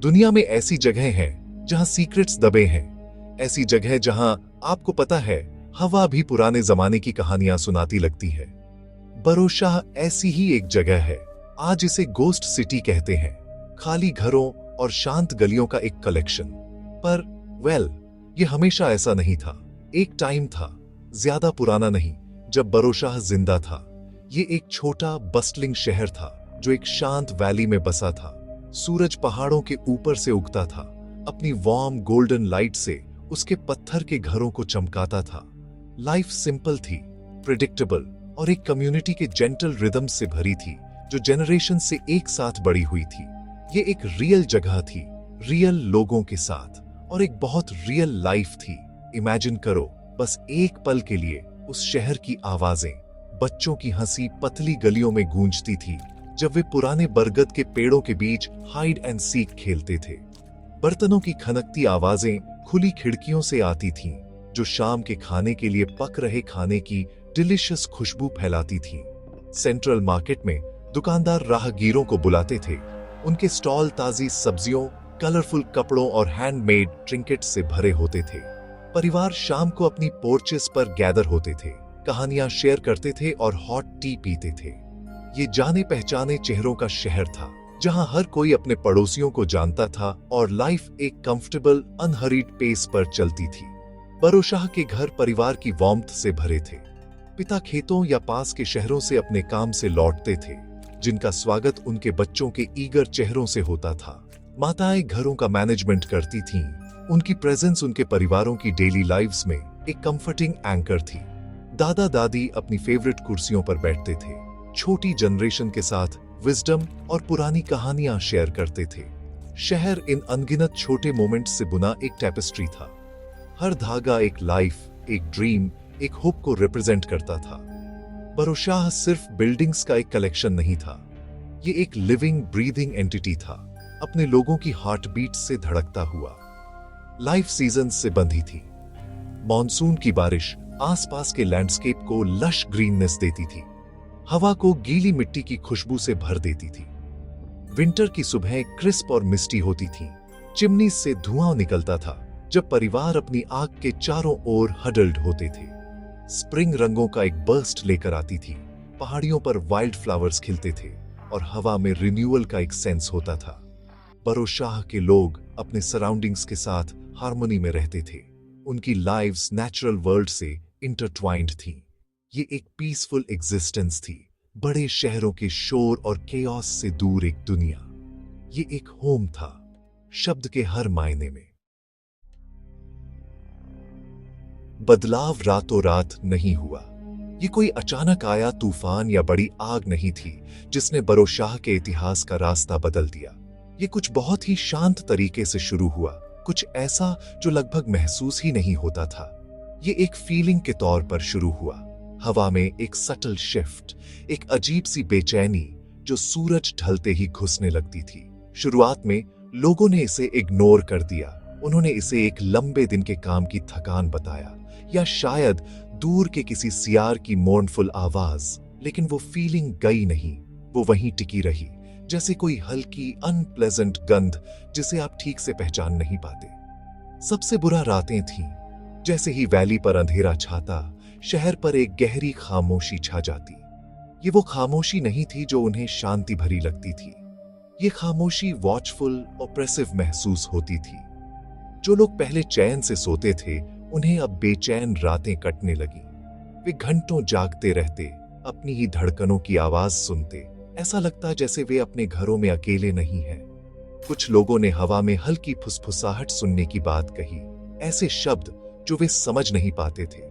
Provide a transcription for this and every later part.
दुनिया में ऐसी जगह हैं जहां सीक्रेट्स दबे हैं, ऐसी जगह जहां आपको पता है हवा भी पुराने जमाने की कहानियां सुनाती लगती है। बरोशाह ऐसी ही एक जगह है। आज इसे गोस्ट सिटी कहते हैं, खाली घरों और शांत गलियों का एक कलेक्शन। पर ये हमेशा ऐसा नहीं था। एक टाइम था, ज्यादा पुराना नहीं, जब बरोशाह जिंदा था। ये एक छोटा बस्टलिंग शहर था जो एक शांत वैली में बसा था। सूरज पहाड़ों के ऊपर से उगता था, अपनी वार्म गोल्डन लाइट से उसके पत्थर के घरों को चमकाता था। लाइफ सिंपल थी, प्रिडिक्टेबल और एक कम्युनिटी के जेंटल रिदम से भरी थी जो जनरेशन से एक साथ बड़ी हुई थी। ये एक रियल जगह थी, रियल लोगों के साथ, और एक बहुत रियल लाइफ थी। इमेजिन करो, बस एक पल के लिए उस शहर की आवाजें, बच्चों की हंसी पतली गलियों में गूंजती थी जब वे पुराने बरगद के पेड़ों के बीच हाइड एंड सीक खेलते थे। बर्तनों की खनकती आवाजें खुली खिड़कियों से आती थीं, जो शाम के खाने के लिए पक रहे खाने की डिलिशियस खुशबू फैलाती थीं। सेंट्रल मार्केट में दुकानदार राहगीरों को बुलाते थे। उनके स्टॉल ताजी सब्जियों, कलरफुल कपड़ों और हैंडमेड ट्रिंकेट से भरे होते थे। परिवार शाम को अपनी पोर्चेस पर गैदर होते थे, कहानियां शेयर करते थे और हॉट टी पीते थे। ये जाने पहचाने चेहरों का शहर था, जहां हर कोई अपने पड़ोसियों को जानता था और लाइफ एक कंफर्टेबल अनहरीड पेस पर चलती थी। बरोशाह के घर परिवार की वार्मथ से भरे थे। पिता खेतों या पास के शहरों से अपने काम से लौटते थे, जिनका स्वागत उनके बच्चों के ईगर चेहरों से होता था। माताएं घरों का मैनेजमेंट करती थीं। उनकी प्रेजेंस उनके परिवारों की डेली लाइव्स में एक कंफर्टिंग एंकर थी। दादा दादी अपनी फेवरेट कुर्सियों पर बैठते थे, छोटी जनरेशन के साथ विजडम और पुरानी कहानियां शेयर करते थे। शहर इन अनगिनत छोटे मोमेंट्स से बुना एक टेपेस्ट्री था। हर धागा एक लाइफ, एक ड्रीम, एक होप को रिप्रेजेंट करता था। बरोशाह सिर्फ बिल्डिंग्स का एक कलेक्शन नहीं था, ये एक लिविंग ब्रीदिंग एंटिटी था, अपने लोगों की हार्ट बीट से धड़कता हुआ। लाइफ सीजन से बंधी थी। मॉनसून की बारिश आसपास के लैंडस्केप को लश ग्रीननेस देती थी, हवा को गीली मिट्टी की खुशबू से भर देती थी। विंटर की सुबह क्रिस्प और मिस्टी होती थीं, चिमनी से धुआं निकलता था जब परिवार अपनी आग के चारों ओर हडल्ड होते थे। स्प्रिंग रंगों का एक बर्स्ट लेकर आती थी, पहाड़ियों पर वाइल्ड फ्लावर्स खिलते थे और हवा में रिन्यूअल का एक सेंस होता था। बरोशाह के लोग अपने सराउंडिंग्स के साथ हार्मनी में रहते थे। उनकी लाइव्स नेचुरल वर्ल्ड से इंटरट्वाइंड थीं। ये एक पीसफुल एग्जिस्टेंस थी, बड़े शहरों के शोर और केओस से दूर एक दुनिया। ये एक होम था, शब्द के हर मायने में। बदलाव रातों रात नहीं हुआ। ये कोई अचानक आया तूफान या बड़ी आग नहीं थी जिसने बरोशाह के इतिहास का रास्ता बदल दिया। ये कुछ बहुत ही शांत तरीके से शुरू हुआ, कुछ ऐसा जो लगभग महसूस ही नहीं होता था। ये एक फीलिंग के तौर पर शुरू हुआ, हवा में एक सटल शिफ्ट, एक अजीब सी बेचैनी जो सूरज ढलते ही घुसने लगती थी। शुरुआत में लोगों ने इसे इग्नोर कर दिया। उन्होंने इसे एक लंबे दिन के काम की थकान बताया, या शायद दूर के किसी सियार की मोर्नफुल आवाज। लेकिन वो फीलिंग गई नहीं, वो वहीं टिकी रही, जैसे कोई हल्की अनप्लेजेंट गंध जिसे आप ठीक से पहचान नहीं पाते। सबसे बुरा रातें थीं। जैसे ही वैली पर अंधेरा छाता, शहर पर एक गहरी खामोशी छा जाती। ये वो खामोशी नहीं थी जो उन्हें शांति भरी लगती थी। ये खामोशी वॉचफुल, ऑप्रेसिव महसूस होती थी। जो लोग पहले चैन से सोते थे, उन्हें अब बेचैन रातें कटने लगी। वे घंटों जागते रहते, अपनी ही धड़कनों की आवाज सुनते। ऐसा लगता जैसे वे अपने घरों में अकेले नहीं हैं। कुछ लोगों ने हवा में हल्की फुसफुसाहट सुनने की बात कही, ऐसे शब्द जो वे समझ नहीं पाते थे।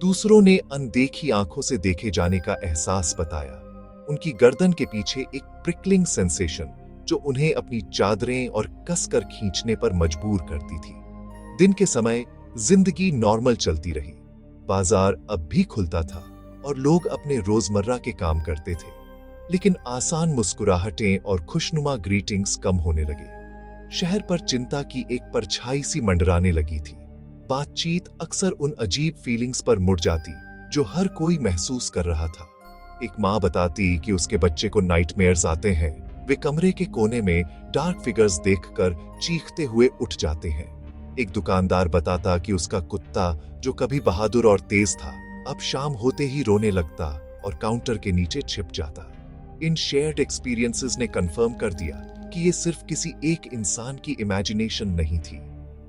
दूसरों ने अनदेखी आंखों से देखे जाने का एहसास बताया। उनकी गर्दन के पीछे एक प्रिकलिंग सेंसेशन जो उन्हें अपनी चादरें और कसकर खींचने पर मजबूर करती थी। दिन के समय जिंदगी नॉर्मल चलती रही। बाजार अब भी खुलता था और लोग अपने रोजमर्रा के काम करते थे, लेकिन आसान मुस्कुराहटें और खुशनुमा ग्रीटिंग्स कम होने लगे। शहर पर चिंता की एक परछाई सी मंडराने लगी थी। बातचीत अक्सर उन अजीब फीलिंग्स पर मुड़ जाती जो हर कोई महसूस कर रहा था। एक माँ बताती कि उसके बच्चे को नाइटमेयर्स आते हैं, वे कमरे के कोने में डार्क फिगर्स देखकर चीखते हुए उठ जाते हैं। एक दुकानदार बताता कि उसका कुत्ता, जो कभी बहादुर और तेज था, अब शाम होते ही रोने लगता और काउंटर के नीचे छिप जाता। इन शेयर्ड एक्सपीरियंसेस ने कंफर्म कर दिया कि ये सिर्फ किसी एक इंसान की इमेजिनेशन नहीं थी।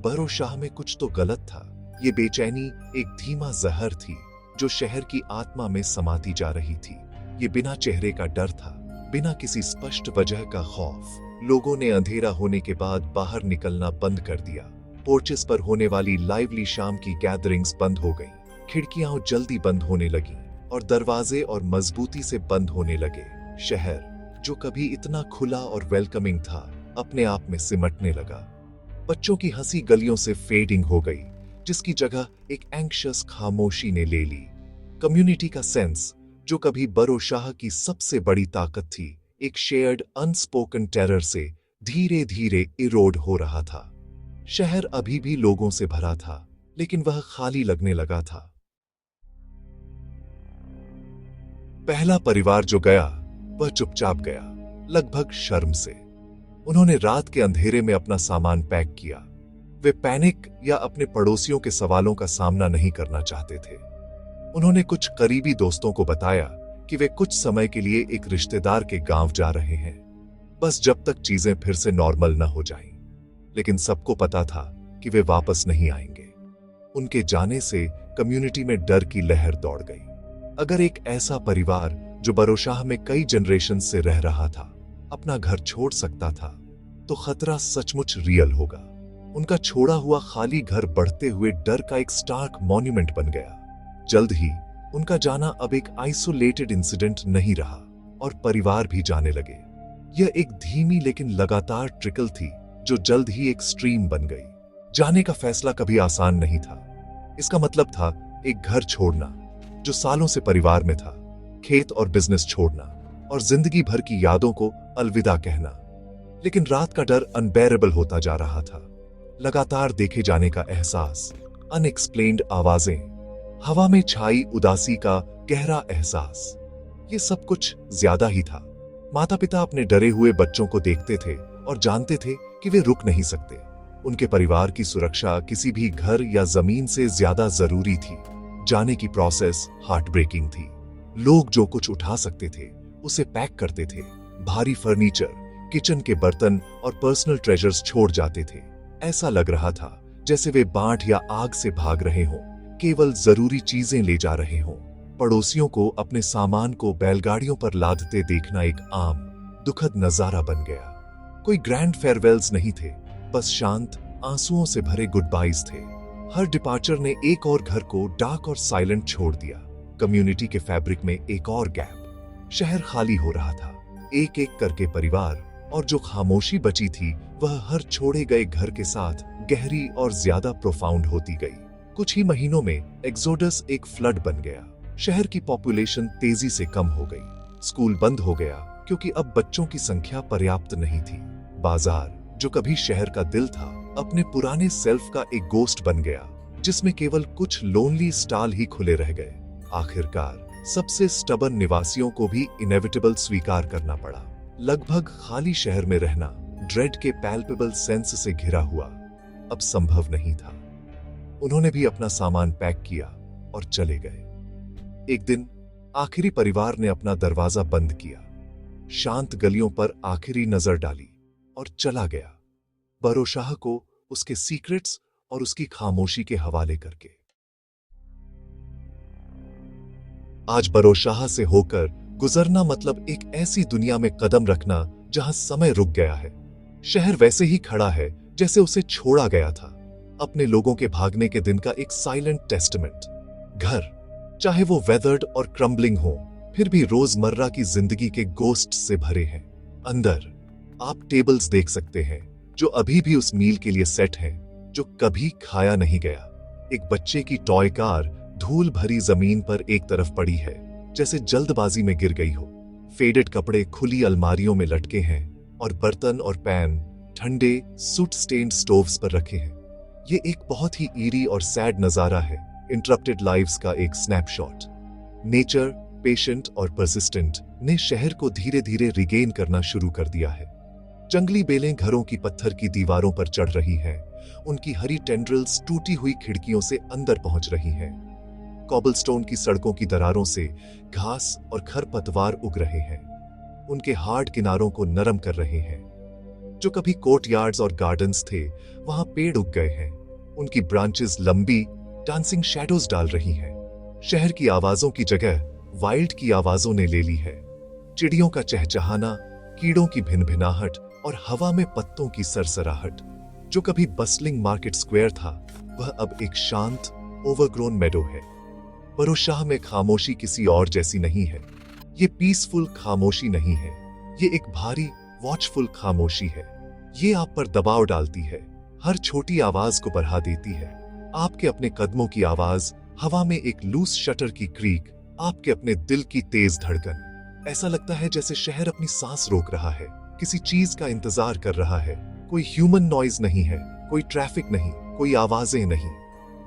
बरो शाह में कुछ तो गलत था। ये बेचैनी एक धीमा जहर थी जो शहर की आत्मा में समाती जा रही थी। ये बिना चेहरे का डर था, बिना किसी स्पष्ट वजह का खौफ। लोगों ने अंधेरा होने के बाद बाहर निकलना बंद कर दिया। पोर्चेस पर होने वाली लाइवली शाम की गैदरिंग्स बंद हो गईं। खिड़कियां जल्दी बंद होने लगी और दरवाजे और मजबूती से बंद होने लगे। शहर, जो कभी इतना खुला और वेलकमिंग था, अपने आप में सिमटने लगा। बच्चों की हंसी गलियों से फेडिंग हो गई, जिसकी जगह एक एंग्शियस खामोशी ने ले ली। कम्युनिटी का सेंस, जो कभी बरो शाह की सबसे बड़ी ताकत थी, एक शेयर्ड अनस्पोकन टेरर से धीरे धीरे इरोड हो रहा था। शहर अभी भी लोगों से भरा था, लेकिन वह खाली लगने लगा था। पहला परिवार जो गया, वह चुपचाप गया, लगभग शर्म से। उन्होंने रात के अंधेरे में अपना सामान पैक किया। वे पैनिक या अपने पड़ोसियों के सवालों का सामना नहीं करना चाहते थे। उन्होंने कुछ करीबी दोस्तों को बताया कि वे कुछ समय के लिए एक रिश्तेदार के गांव जा रहे हैं, बस जब तक चीजें फिर से नॉर्मल न हो जाएं। लेकिन सबको पता था कि वे वापस नहीं आएंगे। उनके जाने से कम्युनिटी में डर की लहर दौड़ गई। अगर एक ऐसा परिवार जो बरोशाह में कई जनरेशन से रह रहा था, अपना घर छोड़ सकता था, तो खतरा सचमुच रियल होगा। उनका छोड़ा हुआ खाली घर बढ़ते हुए डर का एक स्टार्क मॉन्यूमेंट बन गया। जल्द ही उनका जाना अब एक आइसोलेटेड इंसिडेंट नहीं रहा और परिवार भी जाने लगे। यह एक धीमी लेकिन लगातार ट्रिकल थी जो जल्द ही एक स्ट्रीम बन गई। जाने का फैसला कभी आसान नहीं था। इसका मतलब था एक घर छोड़ना जो सालों से परिवार में था, खेत और बिजनेस छोड़ना और जिंदगी भर की यादों को अलविदा कहना। लेकिन रात का डर अनबेरेबल होता जा रहा था। लगातार देखे जाने का एहसास, अनएक्सप्लेन्ड आवाजें, हवा में छाई उदासी का गहरा एहसास, ये सब कुछ ज्यादा ही था। माता पिता अपने डरे हुए बच्चों को देखते थे और जानते थे कि वे रुक नहीं सकते। उनके परिवार की सुरक्षा किसी भी घर या जमीन से ज्यादा जरूरी थी। जाने की प्रोसेस हार्ट ब्रेकिंग थी। लोग जो कुछ उठा सकते थे उसे पैक करते थे। भारी फर्नीचर, किचन के बर्तन और पर्सनल ट्रेजर्स छोड़ जाते थे। ऐसा लग रहा था जैसे वे बाढ़ या आग से भाग रहे हों, केवल जरूरी चीजें ले जा रहे हों। पड़ोसियों को अपने सामान को बैलगाड़ियों पर लादते देखना एक आम, दुखद नजारा बन गया। कोई ग्रैंड फेयरवेल्स नहीं थे, बस शांत, आंसुओं से भरे गुड बाइज थे। हर डिपार्चर ने एक और घर को डार्क और साइलेंट छोड़ दिया। कम्युनिटी के फैब्रिक में एक और गैप। शहर खाली हो रहा था। एक एक करके परिवार, और जो खामोशी बची थी वह हर छोड़े गए घर के साथ गहरी और ज्यादा प्रोफाउंड होती गई। कुछ ही महीनों में एक्सोडस एक फ्लड बन गया। शहर की पॉपुलेशन तेजी से कम हो गई। स्कूल बंद हो गया क्योंकि अब बच्चों की संख्या पर्याप्त नहीं थी। बाजार, जो कभी शहर का दिल था, अपने पुराने सेल्फ का एक गोस्ट बन गया, जिसमें केवल कुछ लोनली स्टॉल ही खुले रह गए। आखिरकार सबसे स्टबर्न निवासियों को भी इनेविटेबल स्वीकार करना पड़ा। लगभग खाली शहर में रहना ड्रेड के पैल्पेबल सेंस से घिरा हुआ अब संभव नहीं था। उन्होंने भी अपना सामान पैक किया और चले गए। एक दिन आखिरी परिवार ने अपना दरवाजा बंद किया, शांत गलियों पर आखिरी नजर डाली और चला गया, बरोशाह को उसके सीक्रेट्स और उसकी खामोशी के हवाले करके। आज बरोशाह से होकर गुजरना मतलब एक ऐसी दुनिया में कदम रखना जहां समय रुक गया है। शहर वैसे ही खड़ा है जैसे उसे छोड़ा गया था, अपने लोगों के भागने के दिन का एक साइलेंट टेस्टमेंट। घर, चाहे वो वेदर्ड और क्रम्बलिंग हो, फिर भी रोजमर्रा की जिंदगी के गोस्ट से भरे हैं। अंदर आप टेबल्स देख सकते हैं जो अभी भी उस मील के लिए सेट हैं जो कभी खाया नहीं गया। एक बच्चे की टॉय कार धूल भरी जमीन पर एक तरफ पड़ी है, जैसे जल्दबाजी में गिर गई हो। फेडेड कपड़े खुली अलमारियों में लटके हैं और बर्तन और पैन ठंडे सूट स्टेन्ड स्टोव्स पर रखे हैं। ये एक बहुत ही ईरी और सैड नजारा है, इंटरप्टेड लाइव्स का एक स्नैपशॉट। नेचर, पेशेंट और परसिस्टेंट, ने शहर को धीरे धीरे रिगेन करना शुरू कर दिया है। जंगली बेलें घरों की पत्थर की दीवारों पर चढ़ रही हैं, उनकी हरी टेंड्रिल्स टूटी हुई खिड़कियों से अंदर पहुंच रही हैं। कॉबलस्टोन की सड़कों की दरारों से घास और खरपतवार उग रहे हैं, उनके हार्ड किनारों को नरम कर रहे हैं। जो कभी कोर्टयार्ड्स और गार्डन्स थे, वहां पेड़ उग गए हैं, उनकी ब्रांचेस लंबी डांसिंग शैडोज डाल रही हैं। शहर की आवाजों की जगह वाइल्ड की आवाजों ने ले ली है। चिड़ियों का चहचहाना, कीड़ों की भिनभिनाहट और हवा में पत्तों की सरसराहट। जो कभी बस्लिंग मार्केट स्क्वायर था, वह अब एक शांत ओवरग्रोन मेडो है। बरोशाह में खामोशी किसी और जैसी नहीं है। ये पीसफुल खामोशी नहीं है, ये एक भारी वॉचफुल खामोशी है। ये आप पर दबाव डालती है, हर छोटी आवाज को बढ़ा देती है। आपके अपने कदमों की आवाज, हवा में एक लूज शटर की क्रीक, आपके अपने दिल की तेज धड़कन। ऐसा लगता है जैसे शहर अपनी सांस रोक रहा है, किसी चीज का इंतजार कर रहा है। कोई ह्यूमन नॉइज नहीं है, कोई ट्रैफिक नहीं, कोई आवाजें नहीं,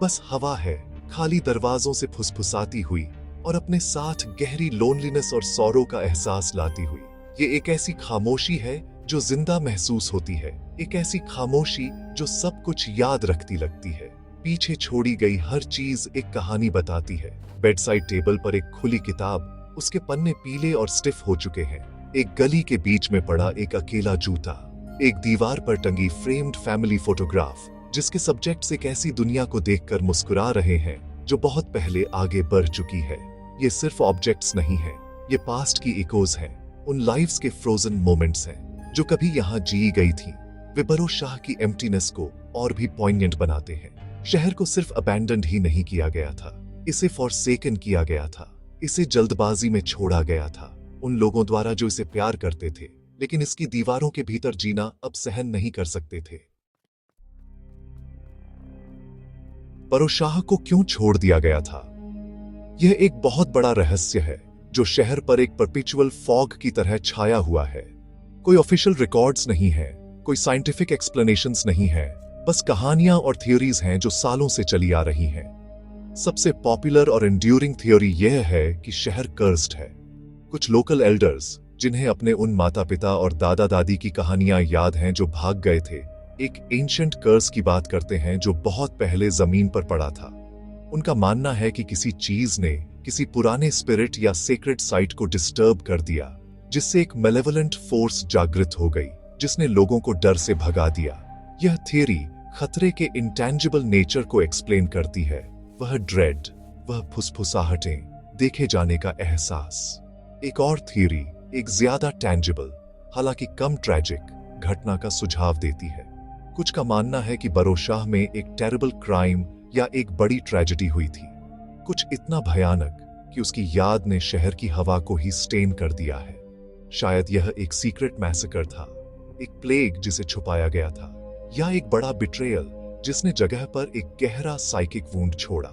बस हवा है, खाली दरवाजों से फुसफुसाती हुई और अपने साथ गहरी लोनलीनेस और सौरो का एहसास लाती हुई। ये एक ऐसी खामोशी है जो जिंदा महसूस होती है, एक ऐसी खामोशी जो सब कुछ याद रखती लगती है। पीछे छोड़ी गई हर चीज एक कहानी बताती है। बेडसाइड टेबल पर एक खुली किताब, उसके पन्ने पीले और स्टिफ हो चुके हैं। एक गली के बीच में पड़ा एक अकेला जूता, एक दीवार पर टंगी फ्रेम्ड फैमिली फोटोग्राफ, जिसके सब्जेक्ट्स एक ऐसी दुनिया को देखकर मुस्कुरा रहे हैं जो बहुत पहले आगे बढ़ चुकी है। ये सिर्फ ऑब्जेक्ट्स नहीं है, ये पास्ट की इकोज हैं, उन लाइव्स के फ्रोजन मोमेंट्स हैं जो कभी यहाँ जी गई थी। वे बरोशाह की एम्प्टीनेस को और भी पॉइंटेंट बनाते हैं। शहर को सिर्फ अबैंडन्ड ही नहीं किया गया था, इसे फॉरसेकन किया गया था, इसे जल्दबाजी में छोड़ा गया था, उन लोगों द्वारा जो इसे प्यार करते थे लेकिन इसकी दीवारों के भीतर जीना अब सहन नहीं कर सकते थे। बरोशाह को क्यों छोड़ दिया गया था? यह एक बहुत बड़ा रहस्य है जो शहर पर एक परपेचुअल फॉग की तरह छाया हुआ है। कोई ऑफिशियल रिकॉर्ड्स नहीं है, कोई साइंटिफिक एक्सप्लेनेशंस नहीं है, बस कहानियां और थ्योरीज हैं जो सालों से चली आ रही हैं। सबसे पॉपुलर और एंड्यूरिंग थ्योरी यह है कि शहर कर्स्ड है। कुछ लोकल एल्डर्स, जिन्हें अपने उन माता पिता और दादा दादी की कहानियां याद हैं जो भाग गए थे, एक एंशिएंट कर्स की बात करते हैं जो बहुत पहले जमीन पर पड़ा था। उनका मानना है कि किसी चीज ने किसी पुराने स्पिरिट या सेक्रेट साइट को डिस्टर्ब कर दिया, जिससे एक मेलेवोलेंट फोर्स जागृत हो गई, जिसने लोगों को डर से भगा दिया। यह थियरी खतरे के इंटेंजिबल नेचर को एक्सप्लेन करती है। वह ड्रेड, वह फुसफुसाहटें, देखे जाने का एहसास। एक और थियरी, एक ज्यादा टेंजिबल, हालांकि कम ट्रैजिक घटना का सुझाव देती है। कुछ का मानना है कि बरोशाह में एक टेरिबल क्राइम या एक बड़ी ट्रेजेडी हुई थी, कुछ इतना भयानक कि उसकी याद ने शहर की हवा को ही स्टेन कर दिया है। शायद यह एक सीक्रेट मैसेकर था, एक प्लेग जिसे छुपाया गया था, या एक बड़ा बिट्रेयल जिसने जगह पर एक गहरा साइकिक वुंड छोड़ा।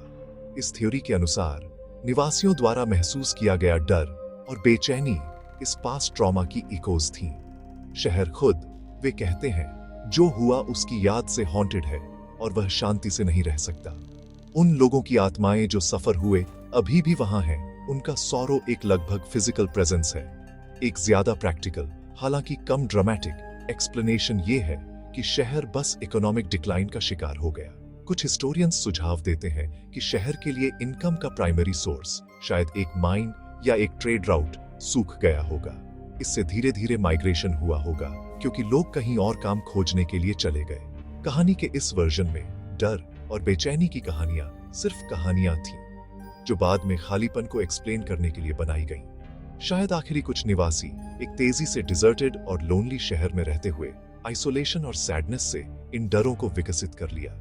इस थ्योरी के अनुसार निवासियों द्वारा महसूस किया गया डर और बेचैनी इस पास्ट ट्रॉमा की इकोज थी। शहर खुद, वे कहते हैं, जो हुआ उसकी याद से हॉन्टेड है और वह शांति से नहीं रह सकता। उन लोगों की आत्माएं जो सफर हुए अभी भी वहां हैं, उनका सौरो एक लगभग फिजिकल प्रेजेंस है। एक ज्यादा प्रैक्टिकल, हालांकि कम ड्रामेटिक एक्सप्लेनेशन ये है कि शहर बस इकोनॉमिक डिक्लाइन का शिकार हो गया। कुछ हिस्टोरियंस सुझाव देते हैं कि शहर के लिए इनकम का प्राइमरी सोर्स, शायद एक माइन या एक ट्रेड राउट, सूख गया होगा। इससे धीरे धीरे माइग्रेशन हुआ होगा क्योंकि लोग कहीं और काम खोजने के लिए चले गए। कहानी के इस वर्जन में डर और बेचैनी की कहानियां सिर्फ कहानियां थीं, जो बाद में खालीपन को एक्सप्लेन करने के लिए बनाई गईं। शायद आखिरी कुछ निवासी एक तेजी से डिजर्टेड और लोनली शहर में रहते हुए आइसोलेशन और सैडनेस से इन डरों को विकसित कर लिया।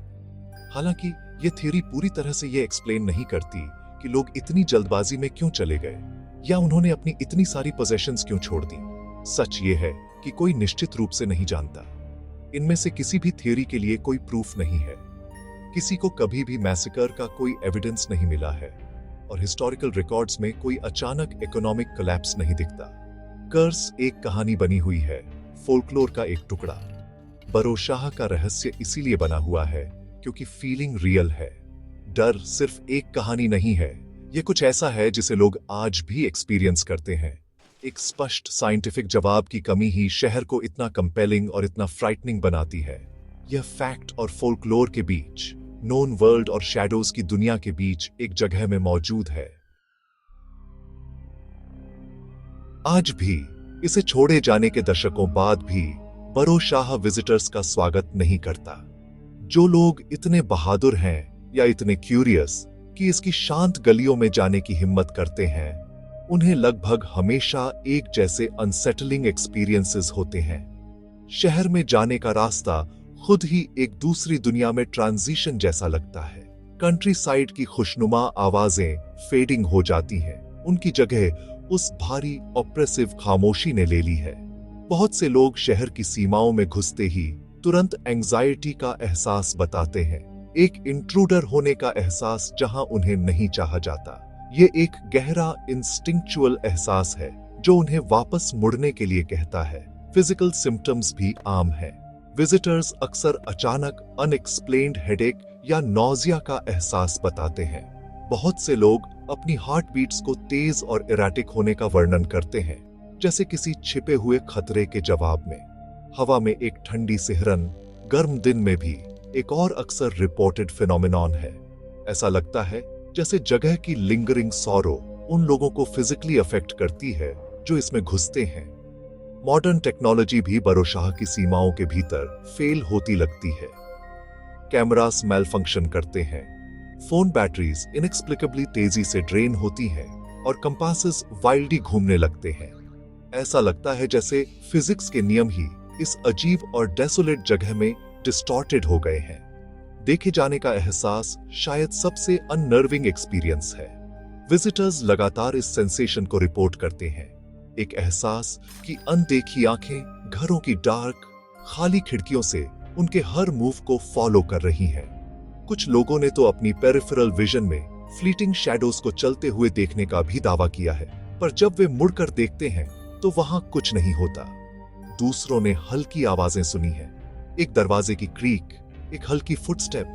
हालांकि ये थ्योरी पूरी तरह से ये एक्सप्लेन नहीं करती कि लोग इतनी जल्दबाजी में क्यों चले गए या उन्होंने अपनी इतनी सारी पोजेशंस क्यों छोड़ दी। सच ये है कि कोई निश्चित रूप से नहीं जानता। इनमें से किसी भी थ्योरी के लिए कोई प्रूफ नहीं है। किसी को कभी भी मैसेकर का कोई एविडेंस नहीं मिला है और हिस्टोरिकल रिकॉर्ड्स में कोई अचानक इकोनॉमिक कोलैप्स नहीं दिखता। कर्स एक कहानी बनी हुई है, फोल्कलोर का एक टुकड़ा। बरोशाह का रहस्य इसीलिए बना हुआ है क्योंकि फीलिंग रियल है। डर सिर्फ एक कहानी नहीं है, ये कुछ ऐसा है जिसे लोग आज भी एक्सपीरियंस करते हैं। एक स्पष्ट साइंटिफिक जवाब की कमी ही शहर को इतना कंपेलिंग और इतना फ्राइटनिंग बनाती है। यह फैक्ट और फोल्कलोर के बीच, नोन वर्ल्ड और शैडोज की दुनिया के बीच एक जगह में मौजूद है। आज भी इसे छोड़े जाने के दशकों बाद भी बरोशाह विजिटर्स का स्वागत नहीं करता। जो लोग इतने बहादुर हैं या इतने क्यूरियस कि इसकी शांत गलियों में जाने की हिम्मत करते हैं, उन्हें लगभग हमेशा एक जैसे अनसेटलिंग एक्सपीरियंसेस होते हैं। शहर में जाने का रास्ता खुद ही एक दूसरी दुनिया में ट्रांजिशन जैसा लगता है। कंट्री साइड की खुशनुमा आवाजें फेडिंग हो जाती हैं, उनकी जगह उस भारी ऑप्रेसिव खामोशी ने ले ली है। बहुत से लोग शहर की सीमाओं में घुसते ही तुरंत एंजाइटी का एहसास बताते हैं, एक इंट्रूडर होने का एहसास जहां उन्हें नहीं चाहा जाता। ये एक गहरा इंस्टिंक्चुअल एहसास है जो उन्हें वापस मुड़ने के लिए कहता है। फिजिकल सिम्टम्स भी आम है। विजिटर्स अक्सर अचानक अनएक्सप्लेन्ड हेडेक या नौजिया का एहसास बताते हैं। बहुत से लोग अपनी हार्ट बीट्स को तेज और इराटिक होने का वर्णन करते हैं, जैसे किसी छिपे हुए खतरे के जवाब में। हवा में एक ठंडी सिहरन गर्म दिन में भी एक और अक्सर रिपोर्टेड फिनोमिनॉन है। ऐसा लगता है जैसे जगह की लिंगरिंग सॉरो उन लोगों को फिजिकली अफेक्ट करती है जो इसमें घुसते हैं। मॉडर्न टेक्नोलॉजी भी बरोशाह की सीमाओं के भीतर फेल होती लगती है। कैमरास मेल फंक्शन करते हैं, फोन बैटरीज इनएक्सप्लिकेबली तेजी से ड्रेन होती हैं और कंपासेस वाइल्डली घूमने लगते हैं। ऐसा लगता है जैसे फिजिक्स के नियम ही इस अजीब और डेसोलेट जगह में डिस्टॉर्टेड हो गए हैं। देखे जाने का एहसास शायद सबसे अननर्विंग एक्सपीरियंस है। विजिटर्स लगातार इस सेंसेशन को रिपोर्ट करते हैं, एक एहसास कि अनदेखी आंखें घरों की डार्क खाली खिड़कियों से उनके हर मूव को फॉलो कर रही हैं। कुछ लोगों ने तो अपनी पेरिफेरल विजन में फ्लीटिंग शैडोज को चलते हुए देखने का भी दावा किया है, पर जब वे मुड़कर देखते हैं तो वहां कुछ नहीं होता। दूसरों ने हल्की आवाजें सुनी हैं, एक दरवाजे की क्रीक, एक हल्की फुटस्टेप,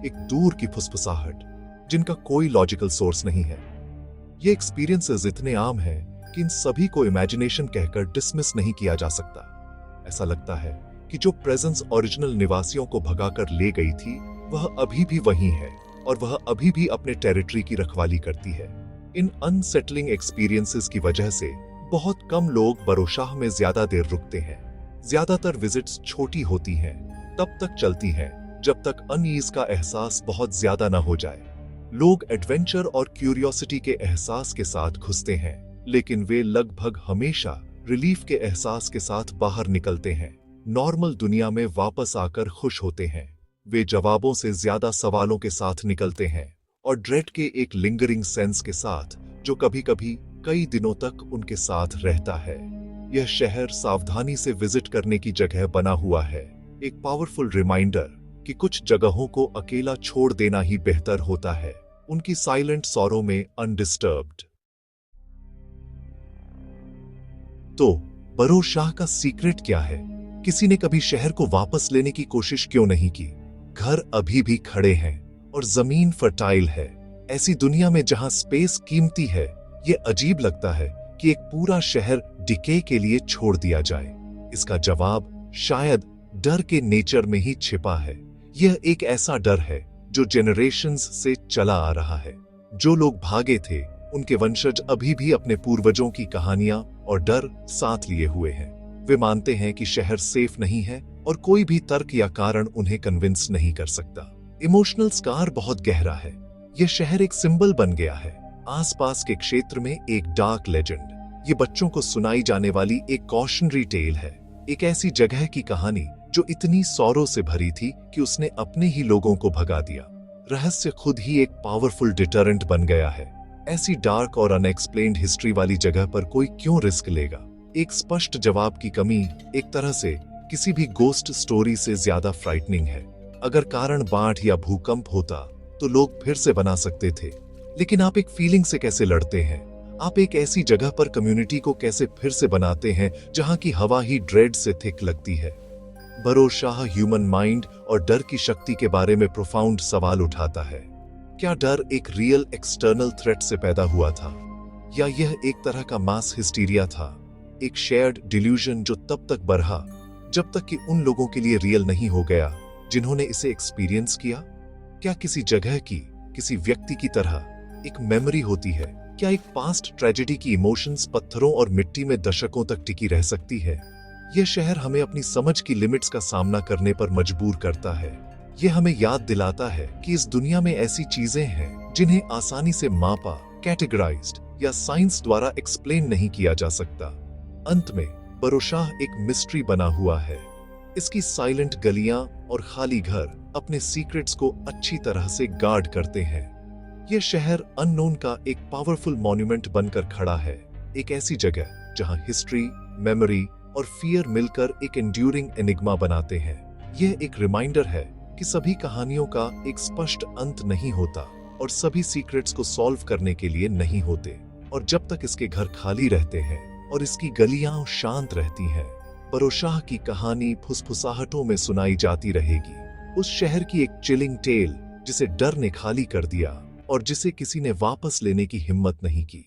एक दूर की फुसफुसाहट, जिनका कोई लॉजिकल सोर्स नहीं है। ये एक्सपीरियंसेस इतने आम हैं कि इन सभी को इमेजिनेशन कहकर डिसमिस नहीं किया जा सकता। ऐसा लगता है कि जो प्रेजेंस ओरिजिनल निवासियों को भगाकर ले गई थी, वह अभी भी वहीं है और वह अभी भी अपने टेरिटरी की रखवाली करती है। इन अनसेटलिंग एक्सपीरियंसेस की वजह से बहुत कम लोग बरोशाह में ज्यादा देर रुकते हैं। ज्यादातर विजिट्स छोटी होती हैं, तब तक चलती हैं जब तक अनईज का एहसास बहुत ज्यादा न हो जाए। लोग एडवेंचर और क्यूरियोसिटी के एहसास के साथ घुसते हैं, लेकिन वे लगभग हमेशा रिलीफ के एहसास के साथ बाहर निकलते हैं। नॉर्मल दुनिया में वापस आकर खुश होते हैं। वे जवाबों से ज्यादा सवालों के साथ निकलते हैं और ड्रेड के एक लिंगरिंग सेंस के साथ जो कभी-कभी कई दिनों तक उनके साथ रहता है। यह शहर सावधानी से विजिट करने की जगह बना हुआ है, एक पावरफुल रिमाइंडर कि कुछ जगहों को अकेला छोड़ देना ही बेहतर होता है, उनकी साइलेंट सॉरो में अनडिस्टर्ब्ड। तो बरोशाह का सीक्रेट क्या है? किसी ने कभी शहर को वापस लेने की कोशिश क्यों नहीं की? घर अभी भी खड़े हैं और जमीन फर्टाइल है। ऐसी दुनिया में जहां स्पेस कीमती है, ये अजीब लगता है कि एक पूरा शहर डिके के लिए छोड़ दिया जाए। इसका जवाब शायद डर के नेचर में ही छिपा है। यह एक ऐसा डर है जो जेनरेशंस से चला आ रहा है। जो लोग भागे थे, उनके वंशज अभी भी अपने पूर्वजों की कहानियां और डर साथ लिए हुए हैं। वे मानते हैं कि शहर सेफ नहीं है और कोई भी तर्क या कारण उन्हें कन्विंस नहीं कर सकता। इमोशनल स्कार बहुत गहरा है। यह शहर एक सिंबल बन गया है, आसपास के क्षेत्र में एक डार्क लेजेंड। ये बच्चों को सुनाई जाने वाली एक कॉशनरी टेल है, एक ऐसी जगह की कहानी जो इतनी सौरों से भरी थी कि उसने अपने ही लोगों को भगा दिया। रहस्य खुद ही एक पावरफुल डिटरेंट बन गया है। ऐसी डार्क और अनएक्सप्लेन्ड हिस्ट्री वाली जगह पर कोई क्यों रिस्क लेगा? एक स्पष्ट जवाब की कमी एक तरह से किसी भी गोस्ट स्टोरी से ज्यादा फ्राइटनिंग है। अगर कारण बाढ़ या भूकंप होता तो लोग फिर से बना सकते थे, लेकिन आप एक फीलिंग से कैसे लड़ते हैं? आप एक ऐसी जगह पर कम्युनिटी को कैसे फिर से बनाते हैं जहां की हवा ही ड्रेड से थिक लगती है? बरोशाह ह्यूमन माइंड और डर की शक्ति के बारे में प्रोफाउंड सवाल उठाता है। क्या डर एक रियल एक्सटर्नल थ्रेट से पैदा हुआ था, या यह एक तरह का मास हिस्टीरिया था, एक शेयर्ड डिल्यूजन जो तब तक बढ़ा जब तक कि उन लोगों के लिए रियल नहीं हो गया जिन्होंने इसे एक्सपीरियंस किया? क्या किसी जगह की, किसी व्यक्ति की तरह एक मेमोरी होती है? क्या एक पास्ट ट्रेजेडी की इमोशंस पत्थरों और मिट्टी में दशकों तक टिकी रह सकती है? यह शहर हमें अपनी समझ की लिमिट्स का सामना करने पर मजबूर करता है। यह हमें याद दिलाता है कि इस दुनिया में ऐसी चीजें हैं जिन्हें आसानी से मापा, कैटेगराइज्ड या साइंस द्वारा एक्सप्लेन नहीं किया जा सकता। अंत में बरोशाह एक मिस्ट्री बना हुआ है। इसकी साइलेंट गलियां और खाली घर अपने सीक्रेट्स को अच्छी तरह से गार्ड करते हैं। यह शहर अननोन का एक पावरफुल मॉन्यूमेंट बनकर खड़ा है, एक ऐसी जगह जहां हिस्ट्री, मेमोरी और फियर मिलकर एक एंड्यूरिंग एनिग्मा बनाते हैं। यह एक रिमाइंडर है कि सभी कहानियों का एक स्पष्ट अंत नहीं होता और सभी सीक्रेट्स को सॉल्व करने के लिए नहीं होते। और जब तक इसके घर खाली रहते हैं और इसकी गलियां शांत रहती हैं, बरोशाह की कहानी फुसफुसाहटों में सुनाई जाती रहेगी। उस शहर की एक चिलिंग टेल जिसे डर ने खाली कर दिया और जिसे किसी ने वापस लेने की हिम्मत नहीं की।